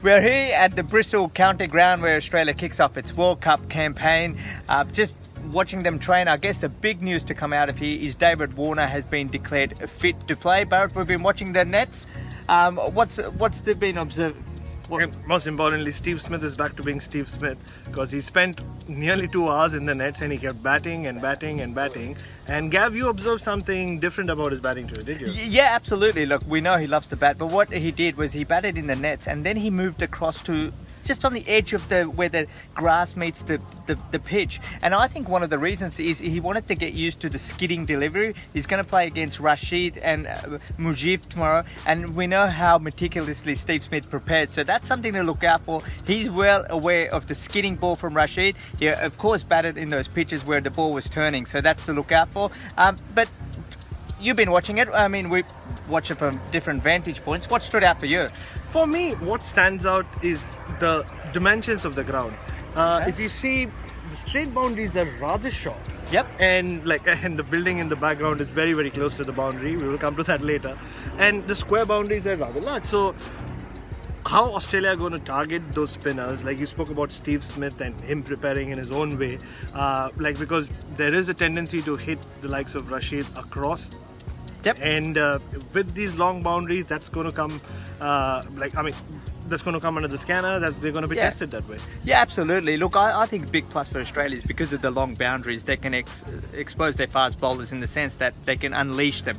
We're here at the Bristol County Ground where Australia kicks off its World Cup campaign. Just watching them train, I guess the big news to come out of here is David Warner has been declared fit to play. Barrett, we've been watching the nets. What's there been observed? And most importantly, Steve Smith is back to being Steve Smith, because he spent nearly 2 hours in the nets and he kept batting and batting and batting. And Gav, you observed something different about his batting today, did you? Yeah, absolutely. Look, we know he loves to bat, but what he did was he batted in the nets and then he moved across to just on the edge of where the grass meets the pitch. And I think one of the reasons is he wanted to get used to the skidding delivery. He's going to play against Rashid and Mujeeb tomorrow, and we know how meticulously Steve Smith prepared, so that's something to look out for. He's well aware of the skidding ball from Rashid. He of course batted in those pitches where the ball was turning, so that's to look out for. But you've been watching it. I mean, we watch it from different vantage points. What stood out for you? For me, what stands out is the dimensions of the ground. Okay. If you see, the straight boundaries are rather short. Yep. And the building in the background is very, very close to the boundary. We will come to that later. And the square boundaries are rather large. So how Australia are going to target those spinners, like you spoke about Steve Smith and him preparing in his own way, because there is a tendency to hit the likes of Rashid across. Yep. And with these long boundaries, that's going to come, that's going to come under the scanner, that they're going to be tested that way. Yeah, absolutely. Look, I think a big plus for Australia is because of the long boundaries, they can expose their fast bowlers in the sense that they can unleash them.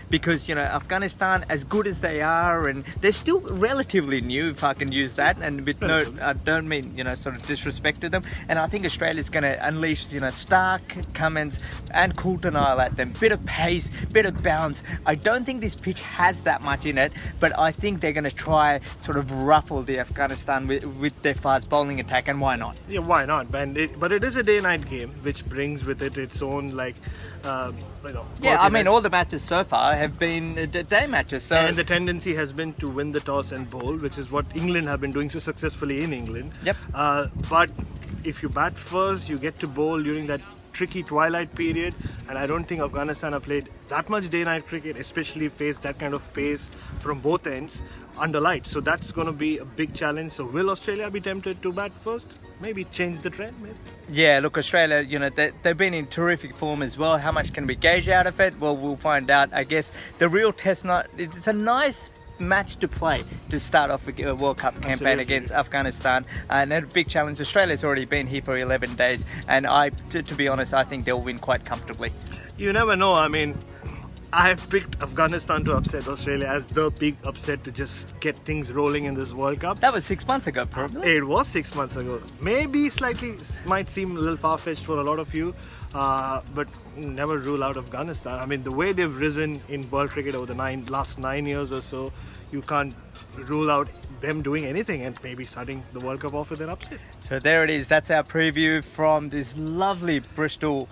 Because, you know, Afghanistan, as good as they are, and they're still relatively new, if I can use that, and with no, I don't mean, you know, sort of disrespect to them. And I think Australia's going to unleash, you know, Stark, Cummins, and Coulter-Nile at them. Bit of pace, bit of bounce. I don't think this pitch has that much in it, but I think they're going to try sort of ruffle the Afghanistan with their fast bowling attack, and why not? Yeah, why not? But it is a day-night game, which brings with it its own Yeah, I mean, all the matches so far have been day matches. So and the tendency has been to win the toss and bowl, which is what England have been doing so successfully in England. Yep. But if you bat first, you get to bowl during that tricky twilight period, and I don't think Afghanistan have played that much day-night cricket, especially faced that kind of pace from both ends under light. So that's going to be a big challenge. So will Australia be tempted to bat first? Maybe change the trend, maybe? Yeah, look, Australia, you know, they've been in terrific form as well. How much can we gauge out of it? Well, we'll find out. I guess the real test, it's a nice match to play to start off a World Cup campaign against Afghanistan, and a big challenge. Australia's already been here for 11 days, and to be honest, I think they'll win quite comfortably. You never know. I mean, I have picked Afghanistan to upset Australia as the big upset to just get things rolling in this World Cup. That was 6 months ago, probably. It was 6 months ago. Maybe slightly, might seem a little far-fetched for a lot of you, but never rule out Afghanistan. I mean, the way they've risen in world cricket over the last 9 years or so, you can't rule out them doing anything and maybe starting the World Cup off with an upset. So there it is. That's our preview from this lovely Bristol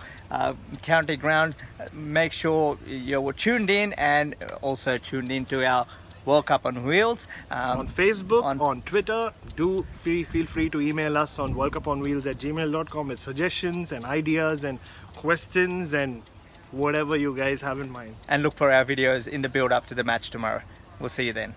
County Ground. Make sure you're tuned in, and also tuned into our World Cup on Wheels. On Facebook, on Twitter. Do feel free to email us on worldcuponwheels@gmail.com with suggestions and ideas and questions and whatever you guys have in mind. And look for our videos in the build up to the match tomorrow. We'll see you then.